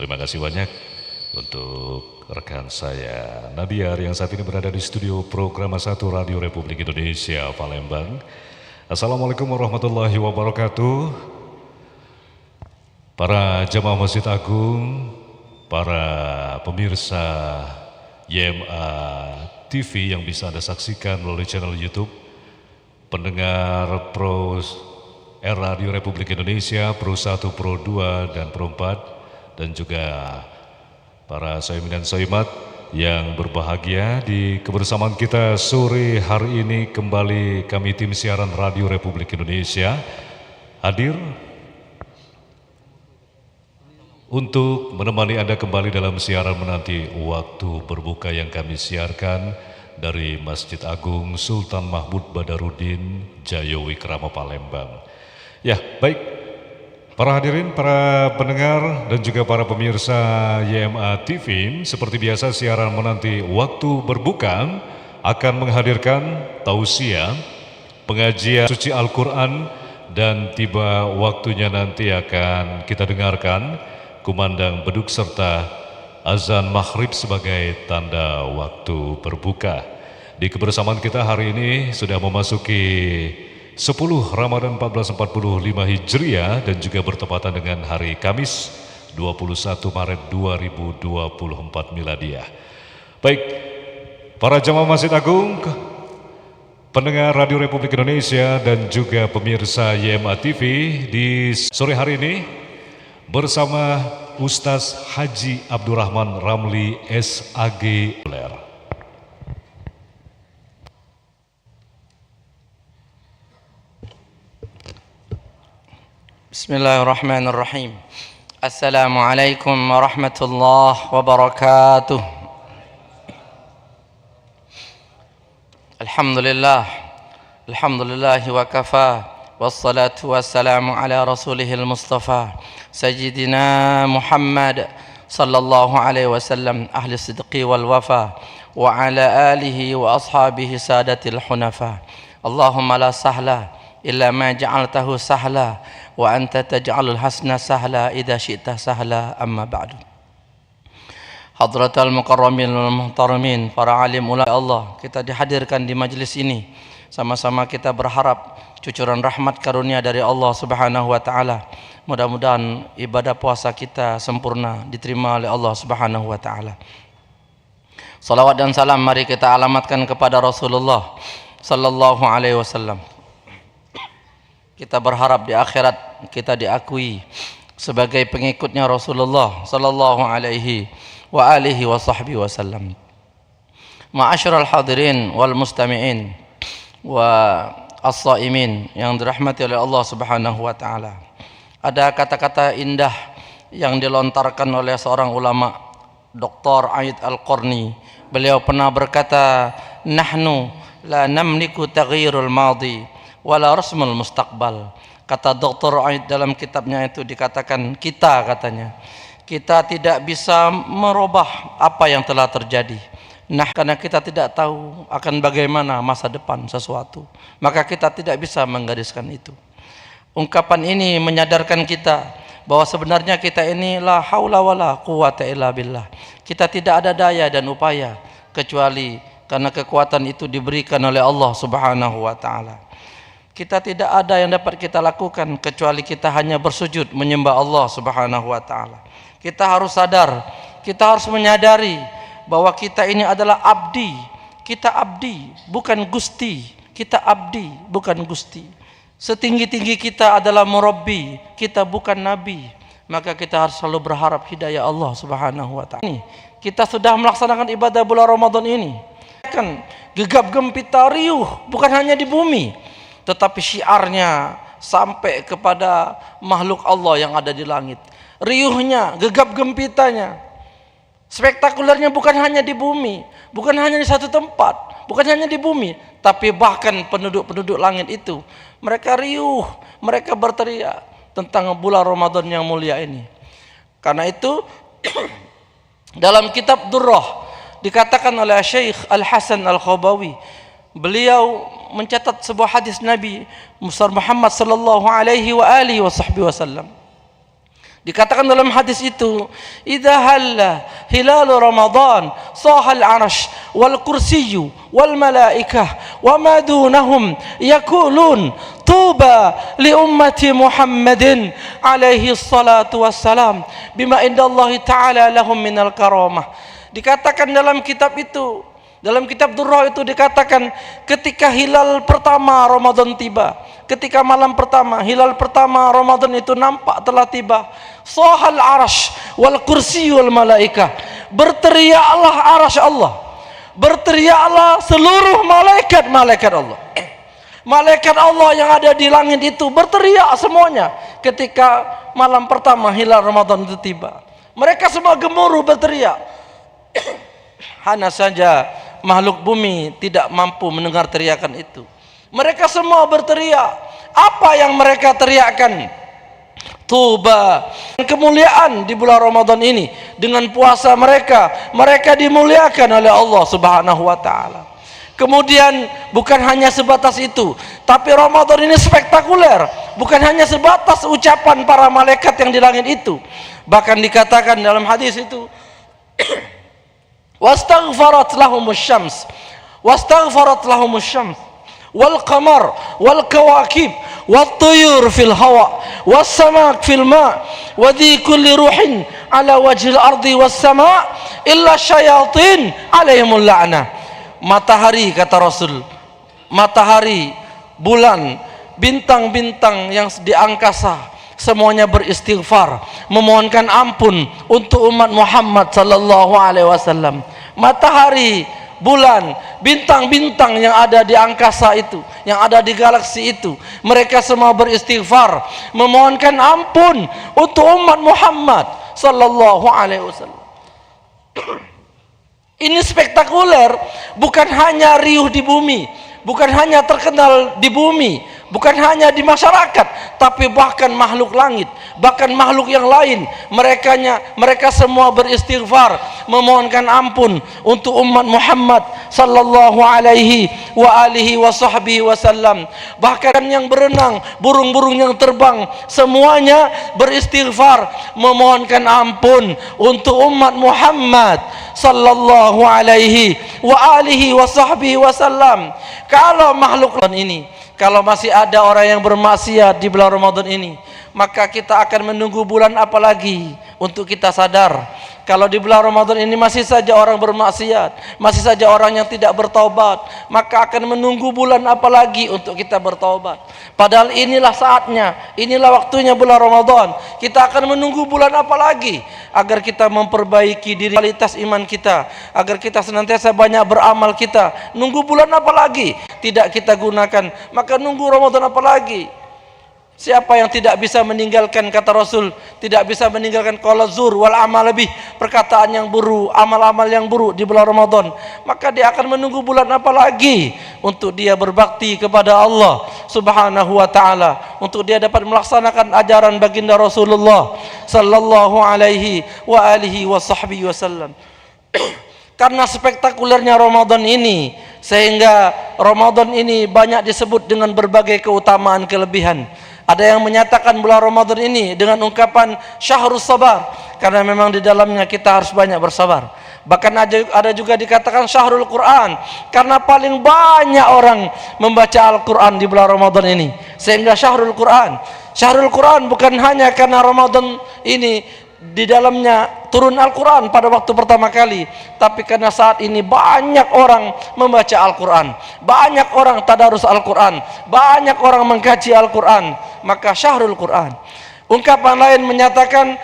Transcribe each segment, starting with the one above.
Terima kasih banyak untuk rekan saya Nabiar yang saat ini berada di studio program 1 Radio Republik Indonesia Palembang. Assalamualaikum warahmatullahi wabarakatuh. Para jamaah Masjid Agung, para pemirsa YMA TV yang bisa Anda saksikan melalui channel YouTube, pendengar Pro Radio Republik Indonesia, Pro 1, Pro 2, dan Pro 4, dan juga para soimin dan soimat yang berbahagia di kebersamaan kita sore hari ini. Kembali kami tim siaran Radio Republik Indonesia hadir untuk menemani Anda kembali dalam siaran menanti waktu berbuka yang kami siarkan dari Masjid Agung Sultan Mahmud Badarudin, Jayowi Krama, Palembang. Ya, baik, para hadirin, para pendengar, dan juga para pemirsa YMA TV, seperti biasa siaran menanti waktu berbuka akan menghadirkan tausiah, pengajian suci Al-Quran, dan tiba waktunya nanti akan kita dengarkan kumandang beduk serta azan maghrib sebagai tanda waktu berbuka. Di kebersamaan kita hari ini sudah memasuki 10 Ramadan 1445 Hijriah dan juga bertepatan dengan hari Kamis 21 Maret 2024 Miladiah. Baik, para jamaah Masjid Agung, pendengar Radio Republik Indonesia, dan juga pemirsa YMA TV, di sore hari ini bersama Ustaz Haji Abdurrahman Ramli SAG. Bismillahirrahmanirrahim. Assalamualaikum warahmatullahi wabarakatuh. Alhamdulillah, alhamdulillahi wa kafa, wassalatu wassalamu ala rasulihil mustafa sayyidina Muhammad sallallahu alaihi wasallam, ahli sidqi wal wafa, wa ala alihi wa ashabihi sadatil hunafa. Allahumma la sahla illa ma ja'altahu sahla wa anta taj'alul hasna sahla idza syi'ta sahla, amma ba'du. Hadratal mukarramin wal muhtaramin, para alim ulama Allah, kita dihadirkan di majlis ini, sama-sama kita berharap cucuran rahmat karunia dari Allah Subhanahu wa taala. Mudah-mudahan ibadah puasa kita sempurna diterima oleh Allah Subhanahu wa taala. Salawat dan salam mari kita alamatkan kepada Rasulullah sallallahu alaihi wasallam. Kita berharap di akhirat kita diakui sebagai pengikutnya Rasulullah sallallahu alaihi wa alihi wa sahbihi wasallam. Ma'asyiral hadirin wal mustami'in wa as-saimin yang dirahmati oleh Allah Subhanahu wa taala. Ada kata-kata indah yang dilontarkan oleh seorang ulama, Dr. Aid Al-Qarni. Beliau pernah berkata, "Nahnu la namliku taghyirul madhi wala rasmul mustaqbal." Kata Dr. Aid dalam kitabnya itu dikatakan, kita katanya, kita tidak bisa merubah apa yang telah terjadi. Nah, karena kita tidak tahu akan bagaimana masa depan sesuatu, maka kita tidak bisa menggariskan itu. Ungkapan ini menyadarkan kita bahwa sebenarnya kita ini la haula wala quwata illa billah. Kita tidak ada daya dan upaya kecuali karena kekuatan itu diberikan oleh Allah Subhanahu wa taala. Kita tidak ada yang dapat kita lakukan kecuali kita hanya bersujud menyembah Allah Subhanahu wa taala. Kita harus sadar, kita harus menyadari bahwa kita ini adalah abdi. Kita abdi, bukan gusti. Kita abdi, bukan gusti. Setinggi-tinggi kita adalah murabbi, kita bukan nabi. Maka kita harus selalu berharap hidayah Allah Subhanahu wa taala. Kita sudah melaksanakan ibadah bulan Ramadan ini. Kan gegap gempita riuh bukan hanya di bumi, tetapi syiarnya sampai kepada makhluk Allah yang ada di langit. Riuhnya, gegap gempitanya, spektakulernya bukan hanya di bumi, bukan hanya di satu tempat, bukan hanya di bumi, tapi bahkan penduduk-penduduk langit itu, mereka riuh, mereka berteriak tentang bulan Ramadan yang mulia ini. Karena itu dalam kitab Durrah dikatakan oleh Syekh Al-Hasan Al-Khabawi, beliau mencatat sebuah hadis Nabi Muhammad sallallahu alaihi wa alihi wasallam. Dikatakan dalam hadis itu, "Idza halla hilal Ramadan, sahal arsh wal kursiyyu wal malaikah wa ma dunahum yaqulun tuba li ummati Muhammadin alaihi salatu wassalam bima indallahi ta'ala lahum minal karamah." Dikatakan dalam kitab itu, dalam kitab Durrah itu dikatakan ketika hilal pertama Ramadan tiba, ketika malam pertama hilal pertama Ramadan itu nampak telah tiba, sahal arash wal kursi wal malaikah, berteriaklah arash Allah, berteriaklah seluruh malaikat Allah. Malaikat Allah yang ada di langit itu berteriak semuanya ketika malam pertama hilal Ramadan itu tiba. Mereka semua gemuruh berteriak. Hanya saja makhluk bumi tidak mampu mendengar teriakan itu. Mereka semua berteriak. Apa yang mereka teriakkan? Tuba, kemuliaan di bulan Ramadan ini. Dengan puasa mereka, mereka dimuliakan oleh Allah Subhanahu wa taala. Kemudian bukan hanya sebatas itu, tapi Ramadan ini spektakuler. Bukan hanya sebatas ucapan para malaikat yang di langit itu. Bahkan dikatakan dalam hadis itu, wastaghfarat lahumus syams, wastaghfarat lahumus syams wal qamar wal kawakib wat tuyur fil hawa was samak fil ma wa di kulli ruhin ala wajhil ardi was sama illa syayatin alaihimul la'nah. Matahari, kata Rasul, matahari, bulan, bintang-bintang yang di angkasa semuanya beristighfar, memohonkan ampun untuk umat Muhammad sallallahu alaihi wasallam. Matahari, bulan, bintang-bintang yang ada di angkasa itu, yang ada di galaksi itu, mereka semua beristighfar, memohonkan ampun untuk umat Muhammad sallallahu alaihi wasallam. Ini spektakuler, bukan hanya riuh di bumi, bukan hanya terkenal di bumi, bukan hanya di masyarakat, tapi bahkan makhluk langit, bahkan makhluk yang lain, mereka semua beristighfar, memohonkan ampun untuk umat Muhammad sallallahu alaihi wa alihi wa sahbihi wasallam. Bahkan yang berenang, burung-burung yang terbang, semuanya beristighfar, memohonkan ampun untuk umat Muhammad sallallahu alaihi wa alihi wa sahbihi wasallam. Kalau makhluk ini, kalau masih ada orang yang bermaksiat di bulan Ramadan ini, maka kita akan menunggu bulan apa lagi untuk kita sadar. Kalau di bulan Ramadan ini masih saja orang bermaksiat, masih saja orang yang tidak bertaubat, maka akan menunggu bulan apa lagi untuk kita bertaubat. Padahal inilah saatnya, inilah waktunya bulan Ramadan. Kita akan menunggu bulan apa lagi agar kita memperbaiki diri, kualitas iman kita, agar kita senantiasa banyak beramal kita. Nunggu bulan apa lagi tidak kita gunakan, maka nunggu Ramadan apa lagi? Siapa yang tidak bisa meninggalkan, kata Rasul, tidak bisa meninggalkan qaul zur wal amal lebih, perkataan yang buruk, amal-amal yang buruk di bulan Ramadan, maka dia akan menunggu bulan apa lagi untuk dia berbakti kepada Allah Subhanahu wa taala, untuk dia dapat melaksanakan ajaran baginda Rasulullah sallallahu alaihi wa alihi wa sahbihi wasallam. Karena spektakulernya Ramadan ini, sehingga Ramadan ini banyak disebut dengan berbagai keutamaan kelebihan. Ada yang menyatakan bulan Ramadan ini dengan ungkapan syahrus sabar, karena memang di dalamnya kita harus banyak bersabar. Bahkan ada juga dikatakan syahrul Quran, karena paling banyak orang membaca Al-Quran di bulan Ramadan ini, sehingga syahrul Quran. Syahrul Quran bukan hanya karena Ramadan ini di dalamnya turun Al-Quran pada waktu pertama kali, tapi karena saat ini banyak orang membaca Al-Quran, banyak orang tadarus Al-Quran, banyak orang mengkaji Al-Quran, maka syahrul Quran. Ungkapan lain menyatakan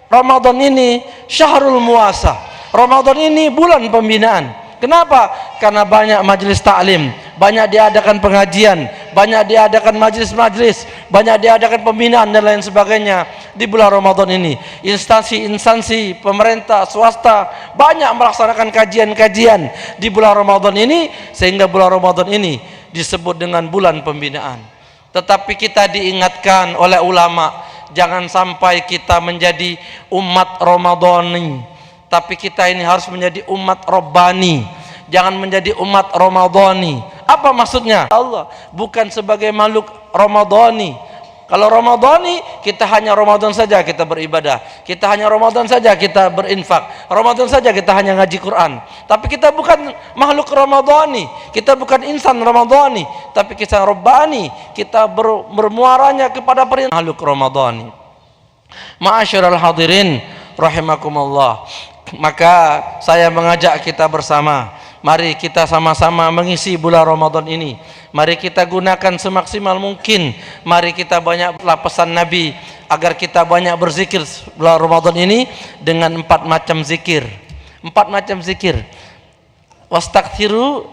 Ramadan ini syahrul muasa, Ramadan ini bulan pembinaan. Kenapa? Karena banyak majelis taklim, banyak diadakan pengajian, banyak diadakan majelis-majelis, banyak diadakan pembinaan dan lain sebagainya di bulan Ramadan ini. Instansi-instansi pemerintah, swasta banyak melaksanakan kajian-kajian di bulan Ramadan ini, sehingga bulan Ramadan ini disebut dengan bulan pembinaan. Tetapi kita diingatkan oleh ulama, jangan sampai kita menjadi umat Ramadhani, tapi kita ini harus menjadi umat Rabbani, jangan menjadi umat Ramadhani. Apa maksudnya? Allah bukan sebagai makhluk Ramadhani, Kalau Ramadhani, kita hanya Ramadan saja kita beribadah, kita hanya Ramadan saja kita berinfak, Ramadan saja kita hanya ngaji Quran. Tapi kita bukan makhluk Ramadhani, kita bukan insan Ramadhani, tapi kita Rabbani, kita bermuaranya kepada perintah makhluk Ramadhani. Ma'asyiral hadirin rahimakumullah. Maka saya mengajak kita bersama, mari kita sama-sama mengisi bulan Ramadan ini. Mari kita gunakan semaksimal mungkin. Mari kita banyak pesan Nabi agar kita banyak berzikir bulan Ramadan ini dengan 4 macam zikir. 4 macam zikir. Wastaghfiru,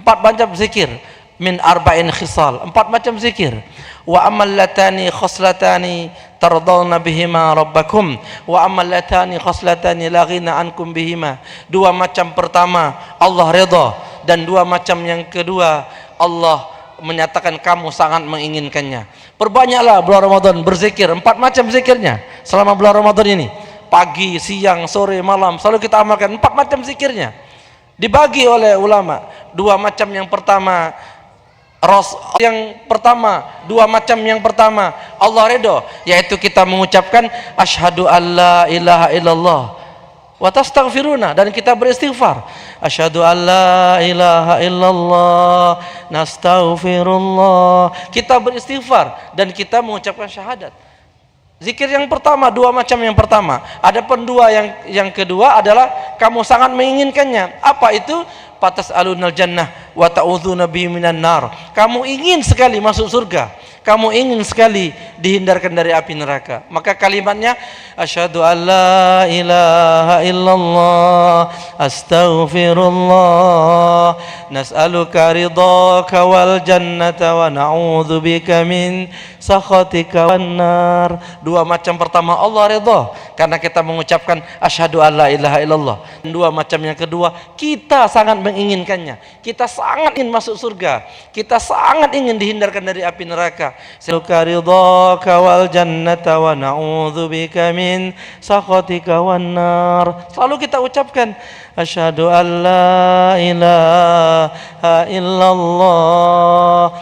4 macam zikir. Min arba'in khisal, 4 macam zikir. Wa amallatani khoslatani tardawna bihima rabbakum wa amallatani khoslatani la ghina ankum bihima. 2 macam pertama Allah redha, dan 2 macam yang kedua Allah menyatakan kamu sangat menginginkannya. Perbanyaklah bulan Ramadan berzikir, 4 macam zikirnya selama bulan Ramadan ini. Pagi, siang, sore, malam selalu kita amalkan 4 macam zikirnya. Dibagi oleh ulama 2 macam yang pertama, dua macam yang pertama Allah redha, yaitu kita mengucapkan asyhadu alla ilaha illallah wa tastaghfiruna, dan kita beristighfar asyhadu alla ilaha illallah nastaghfirullah. Kita beristighfar dan kita mengucapkan syahadat. Zikir yang pertama, 2 macam yang pertama. Adapun 2 yang kedua adalah kamu sangat menginginkannya. Apa itu? Fatas'alunal jannah wa ta'udzuna bihi minan nar. Kamu ingin sekali masuk surga, kamu ingin sekali dihindarkan dari api neraka. Maka kalimatnya asyhadu alla ilaha illallah astaghfirullah nas'aluka ridhaka wal jannata wa na'udzubika min sakhatika wan nar. 2 macam pertama Allah ridha karena kita mengucapkan asyhadu alla ilaha illallah. 2 macam yang kedua kita sangat menginginkannya, kita sangat ingin masuk surga, kita sangat ingin dihindarkan dari api neraka. Nas'aluka ridhaka wal jannata wa na'udzubika min sakhatika wan nar. Selalu kita ucapkan asyhadu alla ilaha illallah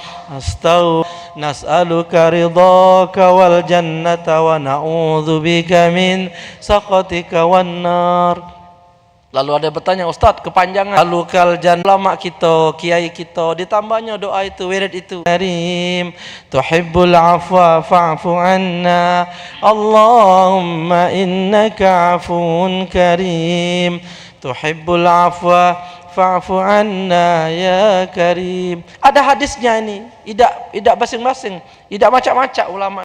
nas'aluka ridhaka wal jannata wa na'udzubika min sakhatika wan nar. Lalu ada yang bertanya, Ustaz kepanjangan alukal jan, ulama kita, kiai kita, ditambahnya doa itu, wirid itu. Karim tuhibbul afwa fa'fu anna Allahumma innaka afuun karim tuhibbul afwa fa'fu anna ya karim. Ada hadisnya ini, tidak masing-masing, tidak macam-macam ulama.